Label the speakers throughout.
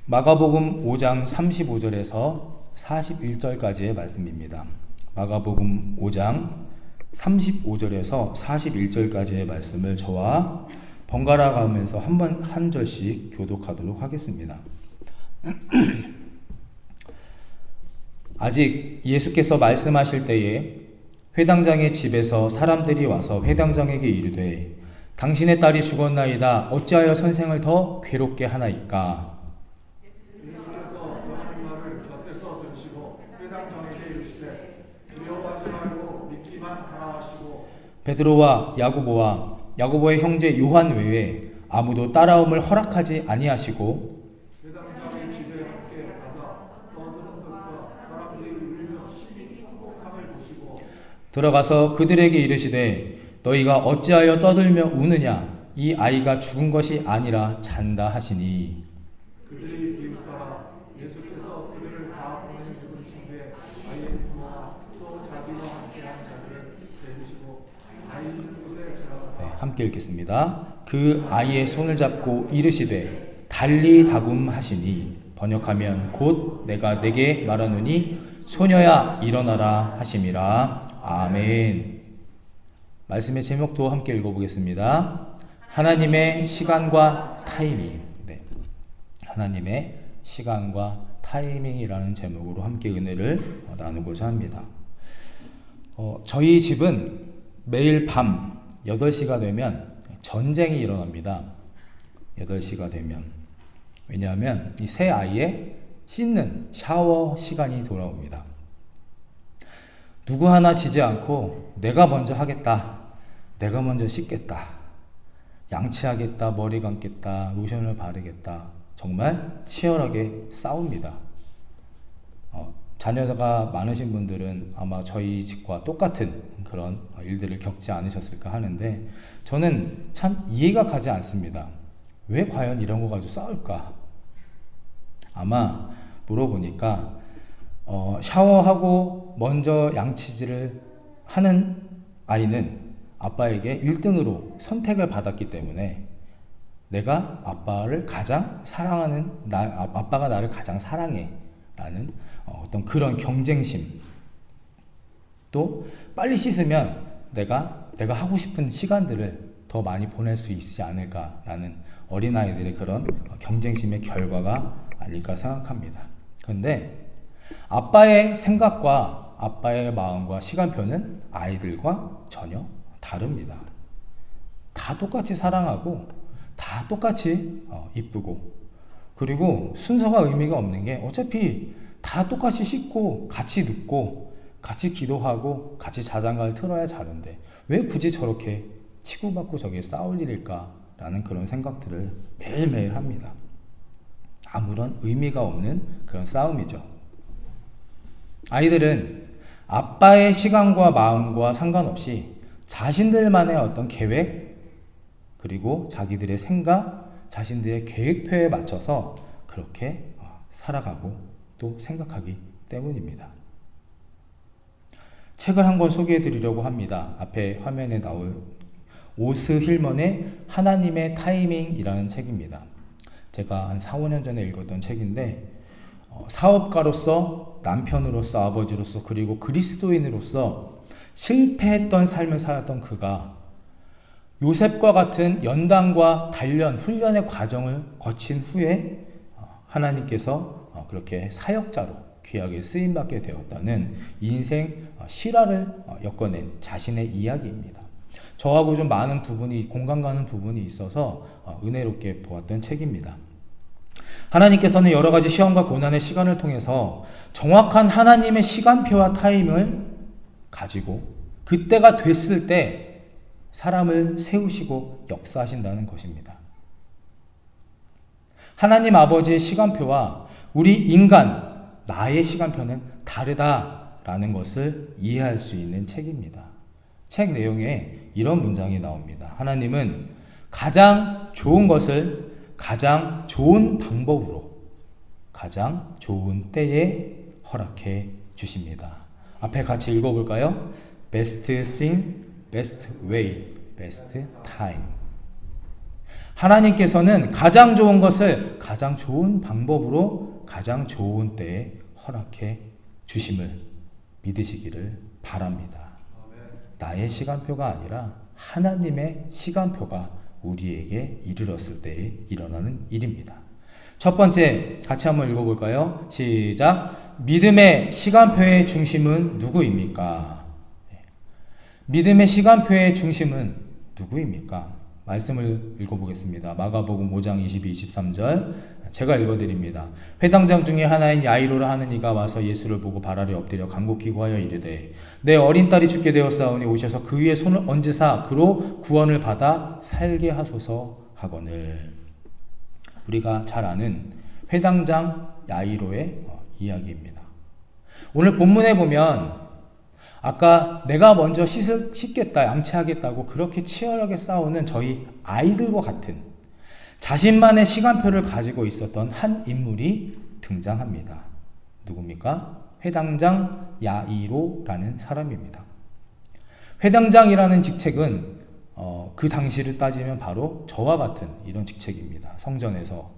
Speaker 1: 마가복음 5장 35절에서 41절까지의 말씀입니다. 마가복음 5장 35절에서 41절까지의 말씀을 저와 번갈아 가면서 한 절씩 교독하도록 하겠습니다. 아직 예수께서 말씀하실 때에 회당장의 집에서 사람들이 와서 회당장에게 이르되 당신의 딸이 죽었나이다. 어찌하여 선생을 더 괴롭게 하나이까?
Speaker 2: 예수께서 전하는 말을 곁에서 들으시고 회당장에게 이르시되 두려워하지 말고 믿기만 하라 하시고
Speaker 1: 베드로와 야고보의 형제 요한 외에 아무도 따라옴을 허락하지 아니하시고
Speaker 2: 회당장의 집에 함께 가서 떠드는 것과 사람들이 울며 심히 통곡함을 보시고
Speaker 1: 들어가서 그들에게 이르시되 너희가 어찌하여 떠들며 우느냐? 이 아이가 죽은 것이 아니라 잔다 하시니
Speaker 2: 그들이 비웃더라. 예수께서 그들을 다 보내 부르신데 아이의 부모와 또 자기와 함께한 자들을 데리시고 아이 있는 곳에 들어가서
Speaker 1: 함께 읽겠습니다. 그 아이의 손을 잡고 이르시되 달리 다굼 하시니 번역하면 곧 내가 내게 말하노니 소녀야 일어나라 하심이라. 아멘. 말씀의 제목도 함께 읽어보겠습니다. 하나님의 시간과 타이밍. 네. 하나님의 시간과 타이밍이라는 제목으로 함께 은혜를 나누고자 합니다. 저희 집은 매일 밤 8시가 되면 전쟁이 일어납니다. 8시가 되면. 왜냐하면 이 새 아이의 씻는 샤워 시간이 돌아옵니다. 누구 하나 지지 않고 내가 먼저 하겠다. 내가 먼저 씻겠다. 양치하겠다. 머리 감겠다. 로션을 바르겠다. 정말 치열하게 싸웁니다. 자녀가 많으신 분들은 아마 저희 집과 똑같은 그런 일들을 겪지 않으셨을까 하는데 저는 참 이해가 가지 않습니다. 왜 과연 이런 거 가지고 싸울까? 아마 물어보니까 샤워하고 먼저 양치질을 하는 아이는 아빠에게 1등으로 선택을 받았기 때문에 내가 아빠를 가장 사랑하는 아빠가 나를 가장 사랑해 라는 어떤 그런 경쟁심, 또 빨리 씻으면 내가 하고 싶은 시간들을 더 많이 보낼 수 있지 않을까라는 어린아이들의 그런 경쟁심의 결과가 아닐까 생각합니다. 그런데 아빠의 생각과 아빠의 마음과 시간표는 아이들과 전혀 다릅니다. 다 똑같이 사랑하고 다 똑같이 이쁘고, 그리고 순서가 의미가 없는 게 어차피 다 똑같이 씻고 같이 눕고 같이 기도하고 같이 자장가를 틀어야 자는데 왜 굳이 저렇게 치고받고 저게 싸울 일일까라는 그런 생각들을 매일매일 합니다. 아무런 의미가 없는 그런 싸움이죠. 아이들은 아빠의 시간과 마음과 상관없이 자신들만의 어떤 계획, 그리고 자기들의 생각, 자신들의 계획표에 맞춰서 그렇게 살아가고 또 생각하기 때문입니다. 책을 한 권 소개해 드리려고 합니다. 앞에 화면에 나올 오스 힐먼의 하나님의 타이밍이라는 책입니다. 제가 한 4, 5년 전에 읽었던 책인데 사업가로서, 남편으로서, 아버지로서, 그리고 그리스도인으로서 실패했던 삶을 살았던 그가 요셉과 같은 연단과 단련, 훈련의 과정을 거친 후에 하나님께서 그렇게 사역자로 귀하게 쓰임받게 되었다는 인생 실화를 엮어낸 자신의 이야기입니다. 저하고 좀 많은 부분이 공감 가는 부분이 있어서 은혜롭게 보았던 책입니다. 하나님께서는 여러 가지 시험과 고난의 시간을 통해서 정확한 하나님의 시간표와 타임을 가지고 그때가 됐을 때 사람을 세우시고 역사하신다는 것입니다. 하나님 아버지의 시간표와 우리 인간, 나의 시간표는 다르다라는 것을 이해할 수 있는 책입니다. 책 내용에 이런 문장이 나옵니다. 하나님은 가장 좋은 것을 가장 좋은 방법으로 가장 좋은 때에 허락해 주십니다. 앞에 같이 읽어볼까요? Best thing, best way, best time. 하나님께서는 가장 좋은 것을 가장 좋은 방법으로 가장 좋은 때에 허락해 주심을 믿으시기를 바랍니다. 나의 시간표가 아니라 하나님의 시간표가 우리에게 이르렀을 때에 일어나는 일입니다. 첫 번째, 같이 한번 읽어볼까요? 시작. 믿음의 시간표의 중심은 누구입니까? 믿음의 시간표의 중심은 누구입니까? 말씀을 읽어보겠습니다. 마가복음 5장 22, 23절 제가 읽어드립니다. 회당장 중에 하나인 야이로라 하는 이가 와서 예수를 보고 발 아래 엎드려 간곡히 구하여 이르되 내 어린 딸이 죽게 되었사오니 오셔서 그 위에 손을 얹으사 그로 구원을 받아 살게 하소서 하거늘. 우리가 잘 아는 회당장 야이로의 이야기입니다. 오늘 본문에 보면 아까 내가 먼저 씻겠다, 양치하겠다고 그렇게 치열하게 싸우는 저희 아이들과 같은 자신만의 시간표를 가지고 있었던 한 인물이 등장합니다. 누굽니까? 회당장 야이로라는 사람입니다. 회당장이라는 직책은 그 당시를 따지면 바로 저와 같은 이런 직책입니다. 성전에서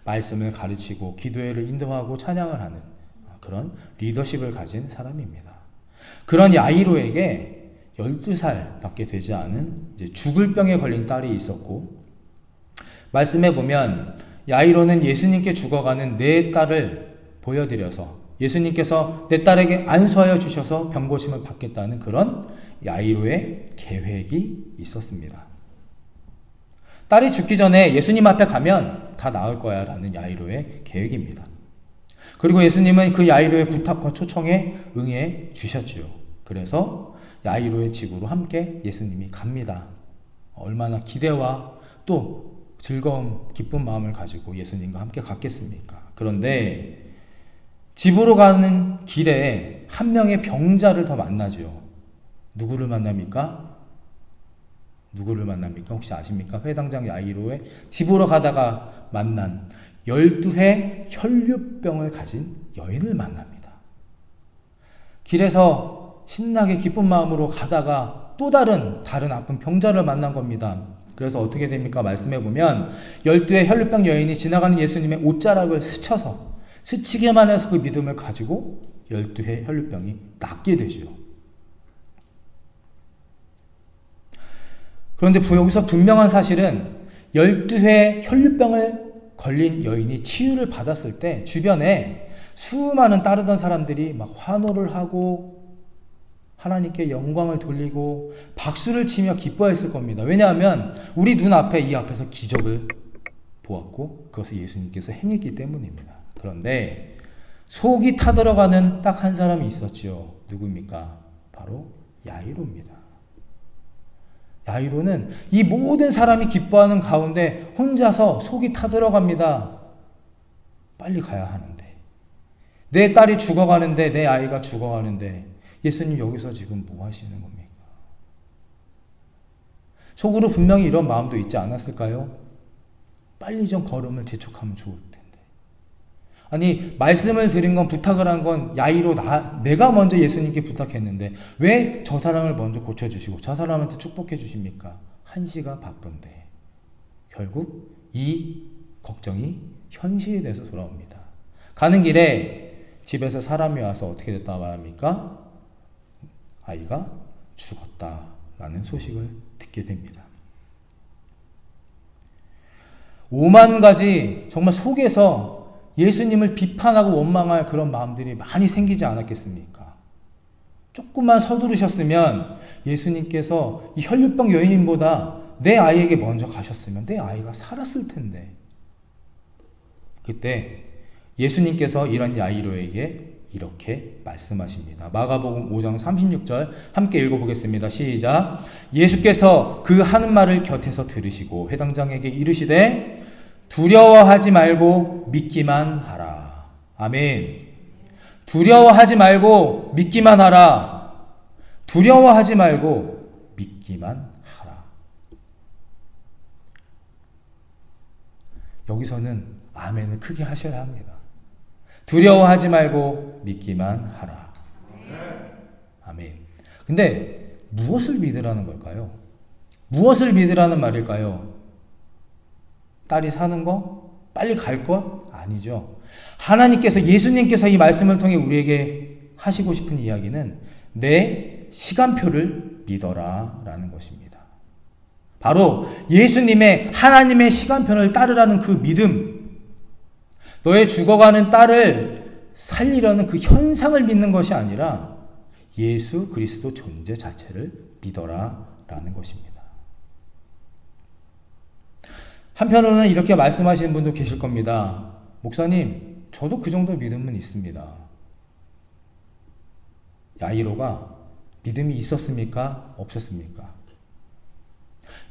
Speaker 1: 말씀을 가르치고 기도회를 인도하고 찬양을 하는 그런 리더십을 가진 사람입니다. 그런 야이로에게 12살밖에 되지 않은 이제 죽을 병에 걸린 딸이 있었고, 말씀해 보면 야이로는 예수님께 죽어가는 내 딸을 보여드려서 예수님께서 내 딸에게 안수하여 주셔서 병고침을 받겠다는 그런 야이로의 계획이 있었습니다. 딸이 죽기 전에 예수님 앞에 가면 다 나을 거야 라는 야이로의 계획입니다. 그리고 예수님은 그 야이로의 부탁과 초청에 응해 주셨지요. 그래서 야이로의 집으로 함께 예수님이 갑니다. 얼마나 기대와 또 즐거움, 기쁜 마음을 가지고 예수님과 함께 갔겠습니까? 그런데 집으로 가는 길에 한 명의 병자를 더 만나죠. 누구를 만납니까? 누구를 만납니까? 혹시 아십니까? 회당장 야이로의 집으로 가다가 만난 12회 혈류병을 가진 여인을 만납니다. 길에서 신나게 기쁜 마음으로 가다가 또 다른 아픈 병자를 만난 겁니다. 그래서 어떻게 됩니까? 말씀해 보면 12회 혈류병 여인이 지나가는 예수님의 옷자락을 스치기만 해서 그 믿음을 가지고 12회 혈류병이 낫게 되죠. 그런데 여기서 분명한 사실은 12회 혈류병을 걸린 여인이 치유를 받았을 때 주변에 수많은 따르던 사람들이 막 환호를 하고 하나님께 영광을 돌리고 박수를 치며 기뻐했을 겁니다. 왜냐하면 우리 눈앞에 이 앞에서 기적을 보았고 그것을 예수님께서 행했기 때문입니다. 그런데 속이 타들어가는 딱 한 사람이 있었지요. 누구입니까? 바로 야이로입니다. 야이로는 이 모든 사람이 기뻐하는 가운데 혼자서 속이 타들어갑니다. 빨리 가야 하는데, 내 딸이 죽어가는데, 내 아이가 죽어가는데 예수님 여기서 지금 뭐 하시는 겁니까? 속으로 분명히 이런 마음도 있지 않았을까요? 빨리 좀 걸음을 재촉하면 좋을 텐데. 아니, 말씀을 드린 건, 부탁을 한 건 야이로 내가 먼저 예수님께 부탁했는데 왜 저 사람을 먼저 고쳐주시고 저 사람한테 축복해 주십니까? 한시가 바쁜데. 결국 이 걱정이 현실이 돼서 돌아옵니다. 가는 길에 집에서 사람이 와서 어떻게 됐다 말합니까? 아이가 죽었다라는 소식을 듣게 됩니다. 5만 가지 정말 속에서 예수님을 비판하고 원망할 그런 마음들이 많이 생기지 않았겠습니까? 조금만 서두르셨으면 예수님께서 이 혈류병 여인보다 내 아이에게 먼저 가셨으면 내 아이가 살았을 텐데. 그때 예수님께서 이런 야이로에게 이렇게 말씀하십니다. 마가복음 5장 36절 함께 읽어보겠습니다. 시작. 예수께서 그 하는 말을 곁에서 들으시고 회당장에게 이르시되 두려워하지 말고 믿기만 하라. 아멘. 두려워하지 말고 믿기만 하라. 두려워하지 말고 믿기만 하라. 여기서는 아멘을 크게 하셔야 합니다. 두려워하지 말고 믿기만 하라. 아멘. 근데 무엇을 믿으라는 걸까요? 무엇을 믿으라는 말일까요? 딸이 사는 거? 빨리 갈 것? 아니죠. 하나님께서, 예수님께서 이 말씀을 통해 우리에게 하시고 싶은 이야기는 내 시간표를 믿어라 라는 것입니다. 바로 예수님의, 하나님의 시간표를 따르라는 그 믿음, 너의 죽어가는 딸을 살리려는 그 현상을 믿는 것이 아니라 예수 그리스도 존재 자체를 믿어라 라는 것입니다. 한편으로는 이렇게 말씀하시는 분도 계실 겁니다. 목사님, 저도 그 정도 믿음은 있습니다. 야이로가 믿음이 있었습니까? 없었습니까?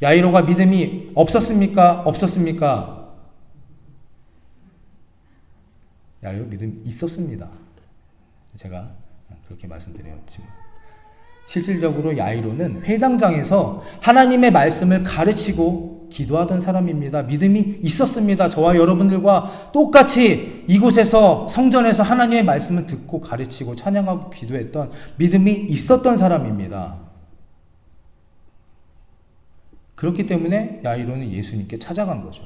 Speaker 1: 야이로가 믿음이 없었습니까? 없었습니까? 야이로 믿음이 있었습니다. 제가 그렇게 말씀드렸지만 실질적으로 야이로는 회당장에서 하나님의 말씀을 가르치고 기도하던 사람입니다. 믿음이 있었습니다. 저와 여러분들과 똑같이 이곳에서, 성전에서 하나님의 말씀을 듣고 가르치고 찬양하고 기도했던 믿음이 있었던 사람입니다. 그렇기 때문에 야이로는 예수님께 찾아간 거죠.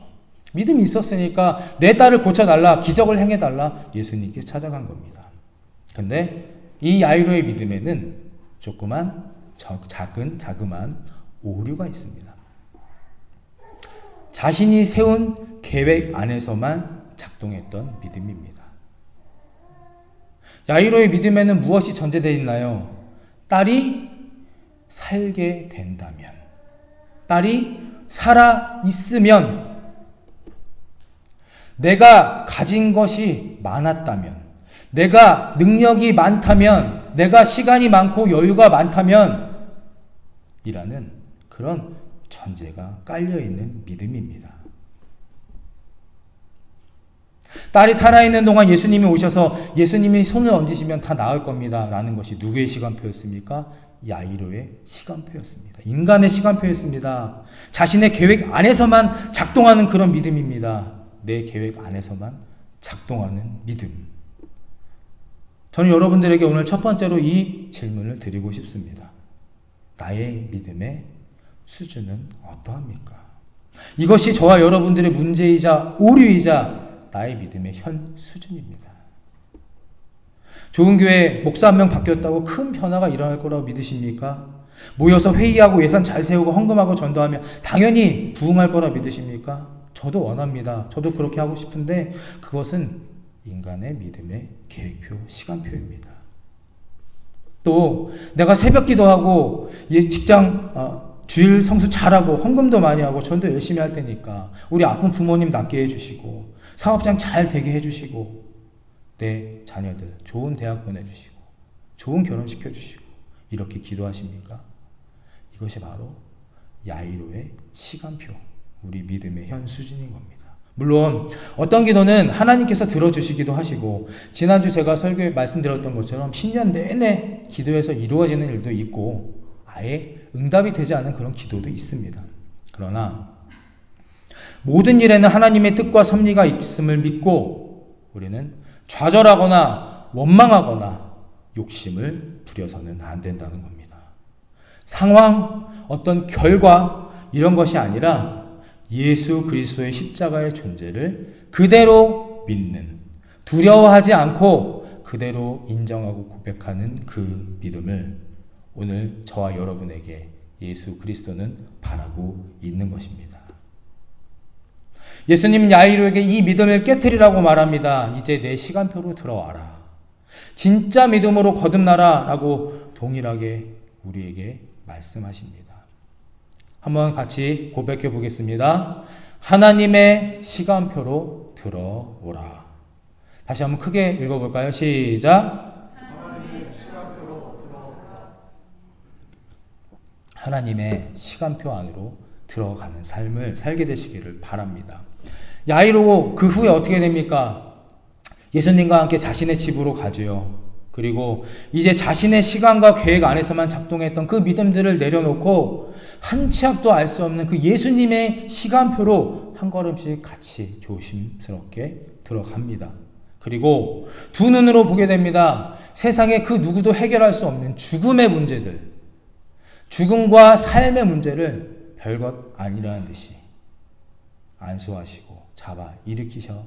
Speaker 1: 믿음이 있었으니까 내 딸을 고쳐달라, 기적을 행해달라, 예수님께 찾아간 겁니다. 근데 이 야이로의 믿음에는 조그만 자그마한 오류가 있습니다. 자신이 세운 계획 안에서만 작동했던 믿음입니다. 야이로의 믿음에는 무엇이 전제되어 있나요? 딸이 살게 된다면, 딸이 살아 있으면, 내가 가진 것이 많았다면, 내가 능력이 많다면, 내가 시간이 많고 여유가 많다면 이라는 그런 전제가 깔려있는 믿음입니다. 딸이 살아있는 동안 예수님이 오셔서 예수님이 손을 얹으시면 다 나을 겁니다 라는 것이 누구의 시간표였습니까? 야이로의 시간표였습니다. 인간의 시간표였습니다. 자신의 계획 안에서만 작동하는 그런 믿음입니다. 내 계획 안에서만 작동하는 믿음. 저는 여러분들에게 오늘 첫 번째로 이 질문을 드리고 싶습니다. 나의 믿음의 수준은 어떠합니까? 이것이 저와 여러분들의 문제이자 오류이자 나의 믿음의 현 수준입니다. 좋은 교회 목사 한 명 바뀌었다고 큰 변화가 일어날 거라고 믿으십니까? 모여서 회의하고 예산 잘 세우고 헌금하고 전도하면 당연히 부흥할 거라 믿으십니까? 저도 원합니다. 저도 그렇게 하고 싶은데 그것은 인간의 믿음의 계획표, 시간표입니다. 또 내가 새벽 기도하고 직장 주일 성수 잘하고 헌금도 많이 하고 전도 열심히 할 테니까 우리 아픈 부모님 낫게 해주시고 사업장 잘 되게 해주시고 내 자녀들 좋은 대학 보내주시고 좋은 결혼 시켜주시고 이렇게 기도하십니까? 이것이 바로 야이로의 시간표, 우리 믿음의 현 수준인 겁니다. 물론 어떤 기도는 하나님께서 들어주시기도 하시고 지난주 제가 설교에 말씀드렸던 것처럼 10년 내내 기도해서 이루어지는 일도 있고 아예 응답이 되지 않은 그런 기도도 있습니다. 그러나 모든 일에는 하나님의 뜻과 섭리가 있음을 믿고 우리는 좌절하거나 원망하거나 욕심을 부려서는 안 된다는 겁니다. 상황, 어떤 결과 이런 것이 아니라 예수 그리스도의 십자가의 존재를 그대로 믿는, 두려워하지 않고 그대로 인정하고 고백하는 그 믿음을 오늘 저와 여러분에게 예수 그리스도는 바라고 있는 것입니다. 예수님은 야이로에게 이 믿음을 깨트리라고 말합니다. 이제 내 시간표로 들어와라. 진짜 믿음으로 거듭나라 라고 동일하게 우리에게 말씀하십니다. 한번 같이 고백해 보겠습니다. 하나님의 시간표로 들어오라. 다시 한번 크게 읽어볼까요? 시작.
Speaker 2: 하나님의 시간표로 들어오라.
Speaker 1: 하나님의 시간표 안으로 들어가는 삶을 살게 되시기를 바랍니다. 야이로 그 후에 어떻게 됩니까? 예수님과 함께 자신의 집으로 가죠. 그리고 이제 자신의 시간과 계획 안에서만 작동했던 그 믿음들을 내려놓고 한 치 앞도 알 수 없는 그 예수님의 시간표로 한 걸음씩 같이 조심스럽게 들어갑니다. 그리고 두 눈으로 보게 됩니다. 세상에 그 누구도 해결할 수 없는 죽음의 문제들, 죽음과 삶의 문제를 별것 아니라는 듯이 안수하시고 잡아 일으키셔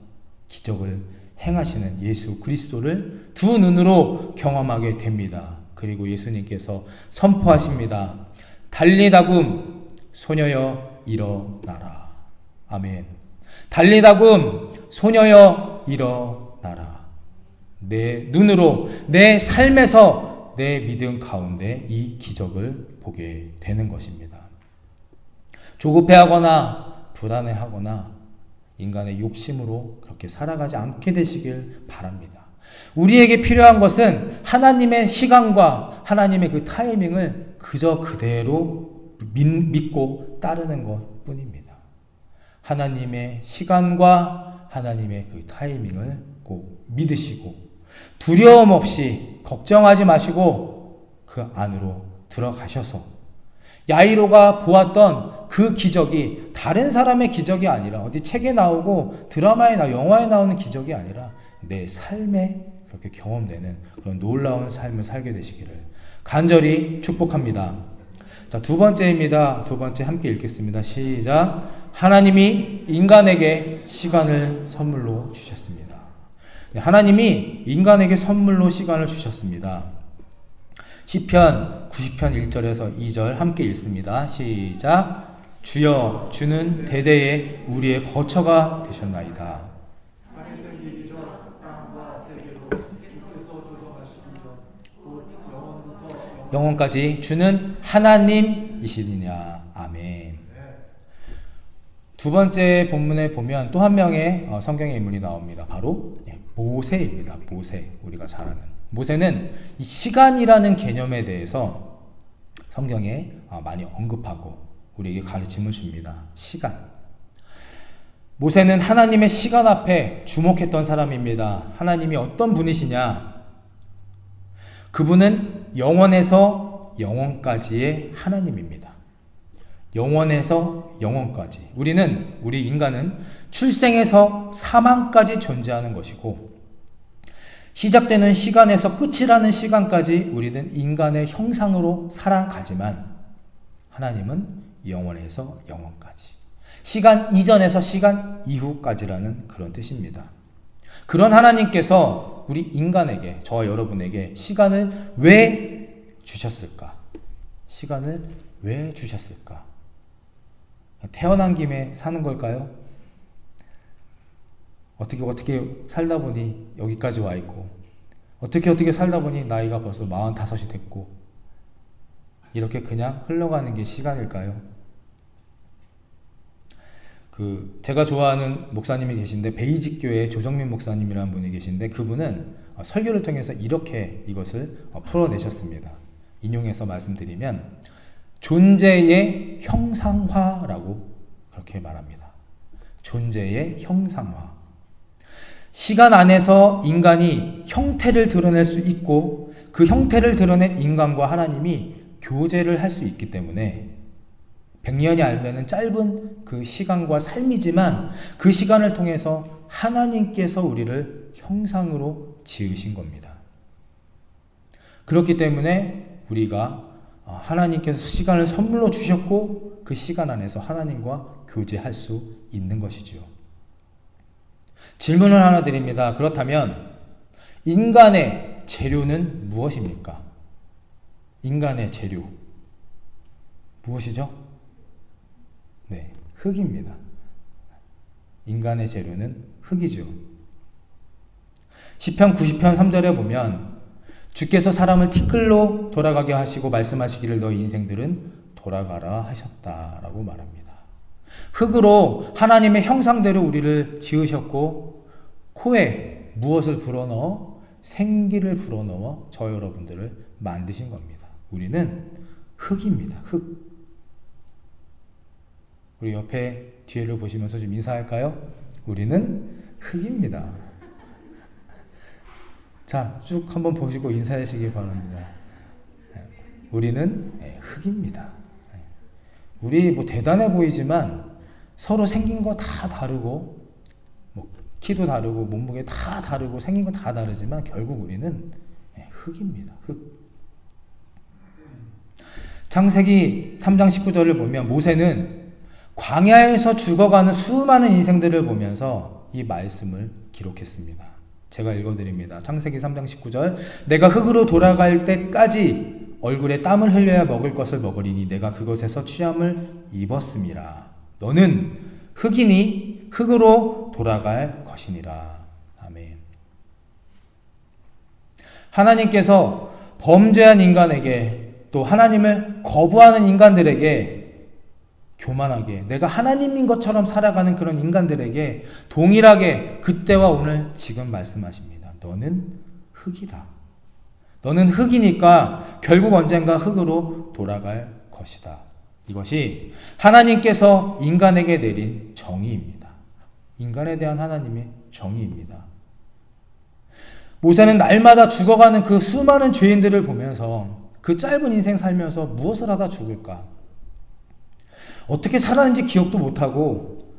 Speaker 1: 기적을 행하시는 예수 그리스도를 두 눈으로 경험하게 됩니다. 그리고 예수님께서 선포하십니다. 달리다굼 소녀여 일어나라. 아멘. 달리다굼 소녀여 일어나라. 내 눈으로 내 삶에서 내 믿음 가운데 이 기적을 보게 되는 것입니다. 조급해하거나 불안해하거나 인간의 욕심으로 그렇게 살아가지 않게 되시길 바랍니다. 우리에게 필요한 것은 하나님의 시간과 하나님의 그 타이밍을 그저 그대로 믿고 따르는 것 뿐입니다. 하나님의 시간과 하나님의 그 타이밍을 꼭 믿으시고 두려움 없이 걱정하지 마시고 그 안으로 들어가셔서 야이로가 보았던 그 기적이 다른 사람의 기적이 아니라 어디 책에 나오고 드라마에 영화에 나오는 기적이 아니라 내 삶에 그렇게 경험되는 그런 놀라운 삶을 살게 되시기를 간절히 축복합니다. 자, 두 번째입니다. 두 번째 함께 읽겠습니다. 시작. 하나님이 인간에게 시간을 선물로 주셨습니다. 하나님이 인간에게 선물로 시간을 주셨습니다. 시편 90편 1절에서 2절 함께 읽습니다. 시작. 주여 주는 대대에 우리의 거처가 되셨나이다.
Speaker 2: 산이 생기기 전 땅과 세계도 주께서 조성하시기 전곧 영원부터
Speaker 1: 영원까지 주는 하나님이시느냐. 아멘. 두 번째 본문에 보면 또 한 명의 성경의 인물이 나옵니다. 바로 모세입니다. 모세. 우리가 잘 아는 모세는 이 시간이라는 개념에 대해서 성경에 많이 언급하고 우리에게 가르침을 줍니다. 시간. 모세는 하나님의 시간 앞에 주목했던 사람입니다. 하나님이 어떤 분이시냐? 그분은 영원에서 영원까지의 하나님입니다. 영원에서 영원까지. 우리 인간은 출생에서 사망까지 존재하는 것이고 시작되는 시간에서 끝이라는 시간까지 우리는 인간의 형상으로 살아가지만 하나님은 영원에서 영원까지. 시간 이전에서 시간 이후까지라는 그런 뜻입니다. 그런 하나님께서 우리 인간에게, 저와 여러분에게 시간을 왜 주셨을까? 시간을 왜 주셨을까? 태어난 김에 사는 걸까요? 어떻게 살다 보니 여기까지 와 있고 어떻게 살다 보니 나이가 벌써 45이 됐고 이렇게 그냥 흘러가는 게 시간일까요? 제가 좋아하는 목사님이 계신데 베이직 교회 조정민 목사님이라는 분이 계신데 그분은 설교를 통해서 이렇게 이것을 풀어내셨습니다. 인용해서 말씀드리면 존재의 형상화라고 그렇게 말합니다. 존재의 형상화. 시간 안에서 인간이 형태를 드러낼 수 있고 그 형태를 드러낸 인간과 하나님이 교제를 할 수 있기 때문에 100년이 알려는 짧은 그 시간과 삶이지만 그 시간을 통해서 하나님께서 우리를 형상으로 지으신 겁니다. 그렇기 때문에 우리가 하나님께서 시간을 선물로 주셨고 그 시간 안에서 하나님과 교제할 수 있는 것이죠. 질문을 하나 드립니다. 그렇다면 인간의 재료는 무엇입니까? 인간의 재료 무엇이죠? 네, 흙입니다. 인간의 재료는 흙이죠. 시편 90편 3절에 보면 주께서 사람을 티끌로 돌아가게 하시고 말씀하시기를 너희 인생들은 돌아가라 하셨다라고 말합니다. 흙으로 하나님의 형상대로 우리를 지으셨고 코에 무엇을 불어넣어? 생기를 불어넣어 저 여러분들을 만드신 겁니다. 우리는 흙입니다. 흙. 우리 옆에 뒤를 보시면서 좀 인사할까요? 우리는 흙입니다. 자, 쭉 한번 보시고 인사하시기 바랍니다. 우리는 흙입니다. 우리 대단해 보이지만 서로 생긴 거 다 다르고 키도 다르고 몸무게 다 다르고 생긴 거 다 다르지만 결국 우리는 흙입니다. 흙. 창세기 3장 19절을 보면 모세는 광야에서 죽어가는 수많은 인생들을 보면서 이 말씀을 기록했습니다. 제가 읽어드립니다. 창세기 3장 19절. 내가 흙으로 돌아갈 때까지 얼굴에 땀을 흘려야 먹을 것을 먹으리니 내가 그것에서 취함을 입었음이라. 너는 흙이니 흙으로 돌아갈 것이니라. 아멘. 하나님께서 범죄한 인간에게 또 하나님을 거부하는 인간들에게 교만하게 내가 하나님인 것처럼 살아가는 그런 인간들에게 동일하게 그때와 오늘 지금 말씀하십니다. 너는 흙이다. 너는 흙이니까 결국 언젠가 흙으로 돌아갈 것이다. 이것이 하나님께서 인간에게 내린 정의입니다. 인간에 대한 하나님의 정의입니다. 모세는 날마다 죽어가는 그 수많은 죄인들을 보면서 그 짧은 인생 살면서 무엇을 하다 죽을까? 어떻게 살았는지 기억도 못하고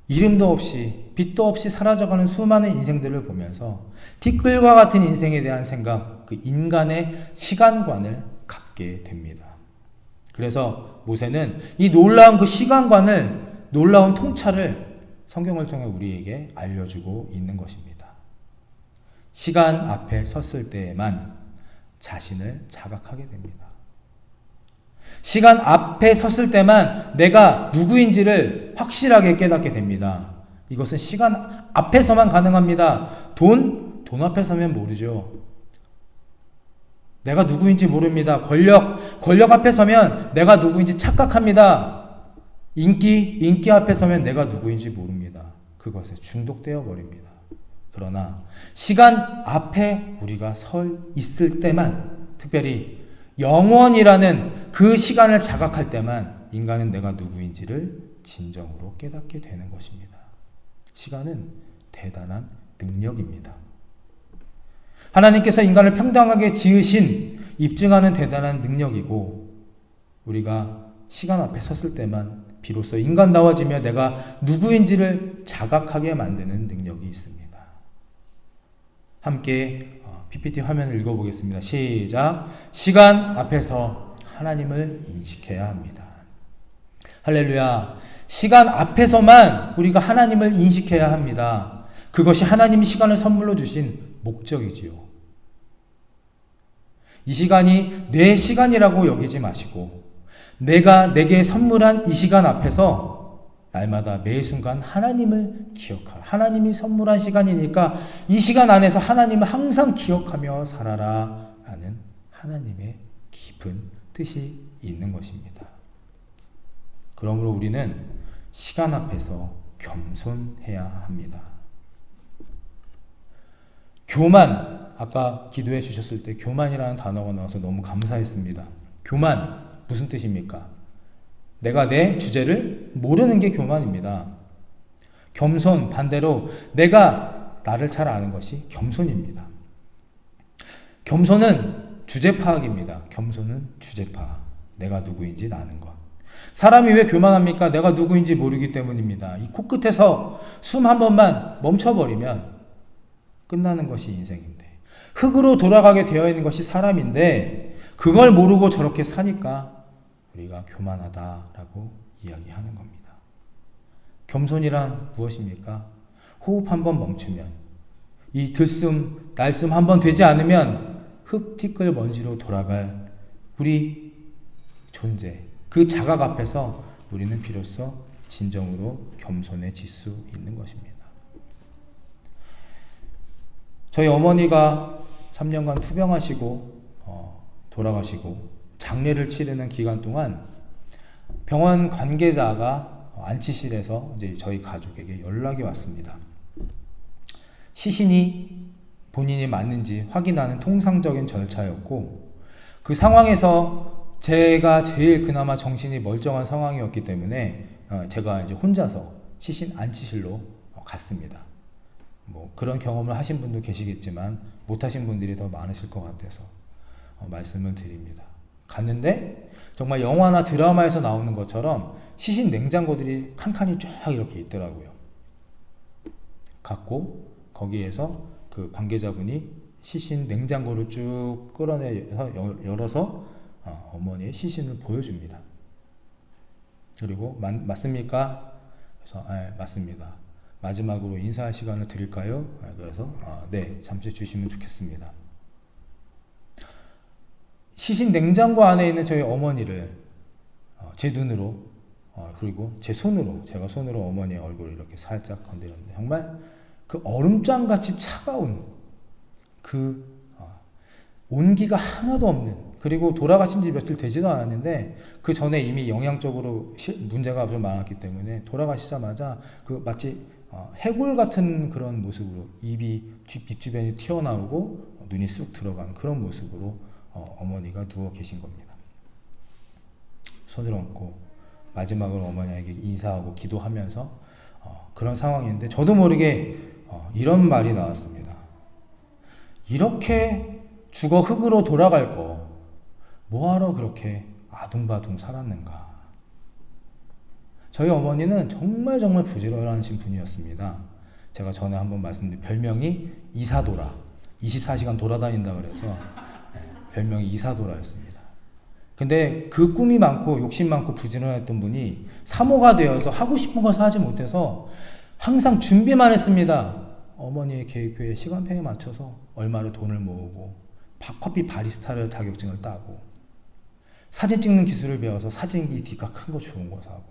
Speaker 1: 이름도 없이 빛도 없이 사라져가는 수많은 인생들을 보면서 티끌과 같은 인생에 대한 생각, 그 인간의 시간관을 갖게 됩니다. 그래서 모세는 이 놀라운 그 시간관을, 놀라운 통찰을 성경을 통해 우리에게 알려주고 있는 것입니다. 시간 앞에 섰을 때에만 자신을 자각하게 됩니다. 시간 앞에 섰을 때만 내가 누구인지를 확실하게 깨닫게 됩니다. 이것은 시간 앞에서만 가능합니다. 돈 앞에 서면 모르죠. 내가 누구인지 모릅니다. 권력 앞에 서면 내가 누구인지 착각합니다. 인기 앞에 서면 내가 누구인지 모릅니다. 그것에 중독되어 버립니다. 그러나 시간 앞에 우리가 서 있을 때만, 특별히 영원이라는 그 시간을 자각할 때만 인간은 내가 누구인지를 진정으로 깨닫게 되는 것입니다. 시간은 대단한 능력입니다. 하나님께서 인간을 평등하게 지으신, 입증하는 대단한 능력이고, 우리가 시간 앞에 섰을 때만 비로소 인간다워지며 내가 누구인지를 자각하게 만드는 능력이 있습니다. 함께 PPT 화면을 읽어보겠습니다. 시작. 시간 앞에서 하나님을 인식해야 합니다. 할렐루야. 시간 앞에서만 우리가 하나님을 인식해야 합니다. 그것이 하나님이 시간을 선물로 주신 목적이지요. 이 시간이 내 시간이라고 여기지 마시고 내가 내게 선물한 이 시간 앞에서 날마다 매 순간 하나님을 기억하라. 하나님이 선물한 시간이니까 이 시간 안에서 하나님을 항상 기억하며 살아라 라는 하나님의 깊은 뜻이 있는 것입니다. 그러므로 우리는 시간 앞에서 겸손해야 합니다. 교만, 아까 기도해 주셨을 때 교만이라는 단어가 나와서 너무 감사했습니다. 교만, 무슨 뜻입니까? 내가 내 주제를 모르는 게 교만입니다. 겸손, 반대로 내가 나를 잘 아는 것이 겸손입니다. 겸손은 주제 파악입니다. 겸손은 주제 파악. 내가 누구인지 아는 것. 사람이 왜 교만합니까? 내가 누구인지 모르기 때문입니다. 이 코끝에서 숨 한 번만 멈춰버리면 끝나는 것이 인생인데, 흙으로 돌아가게 되어 있는 것이 사람인데 그걸 모르고 저렇게 사니까 우리가 교만하다라고 이야기하는 겁니다. 겸손이란 무엇입니까? 호흡 한번 멈추면, 이 들숨, 날숨 한번 되지 않으면 흙, 티끌, 먼지로 돌아갈 우리 존재, 그 자각 앞에서 우리는 비로소 진정으로 겸손해질 수 있는 것입니다. 저희 어머니가 3년간 투병하시고 돌아가시고 장례를 치르는 기간 동안 병원 관계자가 안치실에서 이제 저희 가족에게 연락이 왔습니다. 시신이 본인이 맞는지 확인하는 통상적인 절차였고, 그 상황에서 제가 제일 그나마 정신이 멀쩡한 상황이었기 때문에 제가 이제 혼자서 시신 안치실로 갔습니다. 뭐 그런 경험을 하신 분도 계시겠지만 못하신 분들이 더 많으실 것 같아서 말씀을 드립니다. 갔는데 정말 영화나 드라마에서 나오는 것처럼 시신 냉장고들이 칸칸이 쫙 이렇게 있더라고요. 갔고 거기에서 그 관계자분이 시신 냉장고를 쭉 끌어내서 열어서 어머니의 시신을 보여줍니다. 그리고 맞습니까? 그래서 맞습니다. 마지막으로 인사할 시간을 드릴까요? 그래서 네, 잠시 주시면 좋겠습니다. 시신 냉장고 안에 있는 저희 어머니를 제 눈으로 그리고 제 손으로, 제가 손으로 어머니의 얼굴을 이렇게 살짝 건드렸는데 정말 그 얼음장같이 차가운 그 온기가 하나도 없는, 그리고 돌아가신 지 며칠 되지도 않았는데 그 전에 이미 영양적으로 문제가 좀 많았기 때문에 돌아가시자마자 그 마치 해골 같은 그런 모습으로 입 주변이 튀어나오고 눈이 쑥 들어간 그런 모습으로 어머니가 누워 계신 겁니다. 손을 얹고 마지막으로 어머니에게 인사하고 기도하면서 그런 상황인데 저도 모르게 이런 말이 나왔습니다. 이렇게 죽어 흙으로 돌아갈 거 뭐하러 그렇게 아둥바둥 살았는가. 저희 어머니는 정말 부지런하신 분이었습니다. 제가 전에 한번 말씀드린 별명이 이사도라, 24시간 돌아다닌다 그래서 별명이 이사도라였습니다. 근데 그 꿈이 많고 욕심 많고 부지런했던 분이 사모가 되어서 하고 싶은 것을 하지 못해서 항상 준비만 했습니다. 어머니의 계획표에 시간표에 맞춰서 얼마를 돈을 모으고 커피 바리스타를 자격증을 따고 사진 찍는 기술을 배워서 사진기 디카 큰 거 좋은 거 사고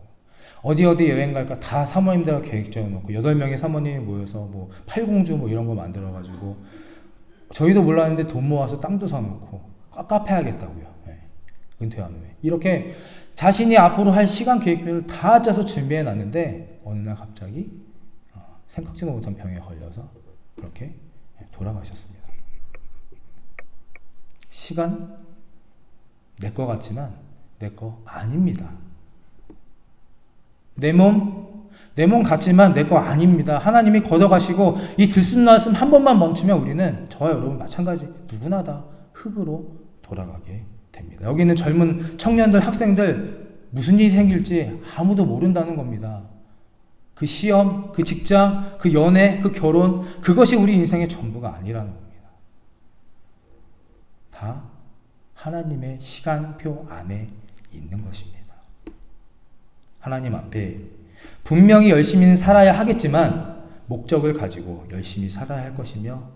Speaker 1: 어디 여행 갈까 다 사모님들하고 계획 짜놓고 8명의 사모님이 모여서 뭐 팔공주 뭐 이런 거 만들어가지고 저희도 몰랐는데 돈 모아서 땅도 사놓고 카페 하겠다고요. 네. 은퇴한 후에 이렇게 자신이 앞으로 할 시간 계획표를 다 짜서 준비해 놨는데 어느 날 갑자기 생각지도 못한 병에 걸려서 그렇게 돌아가셨습니다. 시간 내 거 같지만 내 거 아닙니다. 내 몸 같지만 내 거 아닙니다. 하나님이 걷어가시고 이 들숨날숨 한 번만 멈추면 우리는 저와 여러분 마찬가지 누구나 다 흙으로 돌아가게 됩니다. 여기 있는 젊은 청년들, 학생들 무슨 일이 생길지 아무도 모른다는 겁니다. 그 시험, 그 직장, 그 연애, 그 결혼, 그것이 우리 인생의 전부가 아니라는 겁니다. 다 하나님의 시간표 안에 있는 것입니다. 하나님 앞에 분명히 열심히 살아야 하겠지만 목적을 가지고 열심히 살아야 할 것이며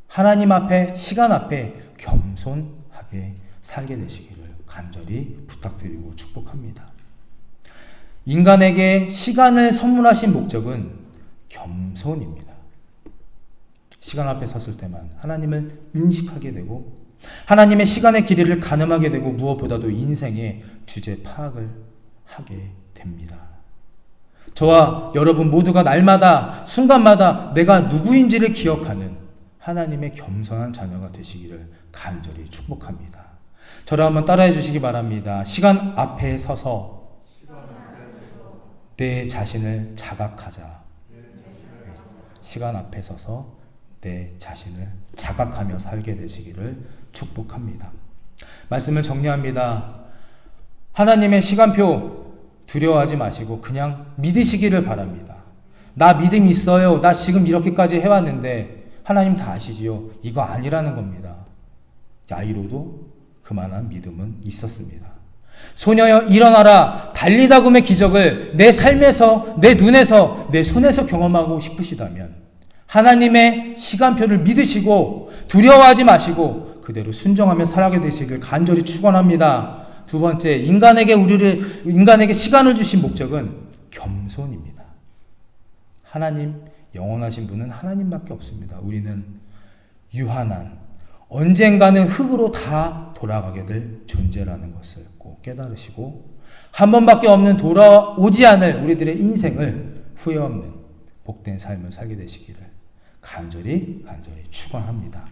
Speaker 1: 하나님 앞에, 시간 앞에 겸손하게 살게 되시기를 간절히 부탁드리고 축복합니다. 인간에게 시간을 선물하신 목적은 겸손입니다. 시간 앞에 섰을 때만 하나님을 인식하게 되고 하나님의 시간의 길이를 가늠하게 되고 무엇보다도 인생의 주제 파악을 하게 됩니다. 저와 여러분 모두가 날마다 순간마다 내가 누구인지를 기억하는 하나님의 겸손한 자녀가 되시기를 간절히 축복합니다. 저를 한번 따라해 주시기 바랍니다. 시간 앞에 서서 내 자신을 자각하자. 시간 앞에 서서 내 자신을 자각하며 살게 되시기를 축복합니다. 말씀을 정리합니다. 하나님의 시간표 두려워하지 마시고 그냥 믿으시기를 바랍니다. 나 믿음이 있어요. 나 지금 이렇게까지 해왔는데 하나님 다 아시지요. 이거 아니라는 겁니다. 야이로도 그만한 믿음은 있었습니다. 소녀여 일어나라. 달리다 굼의 기적을 내 삶에서, 내 눈에서, 내 손에서 경험하고 싶으시다면 하나님의 시간표를 믿으시고 두려워하지 마시고 그대로 순종하며 살아가게 되시길 간절히 축원합니다. 두 번째, 인간에게 시간을 주신 목적은 겸손입니다. 하나님, 영원하신 분은 하나님밖에 없습니다. 우리는 유한한, 언젠가는 흙으로 다 돌아가게 될 존재라는 것을 꼭 깨달으시고 한 번밖에 없는 돌아오지 않을 우리들의 인생을 후회 없는 복된 삶을 살게 되시기를 간절히 축원합니다.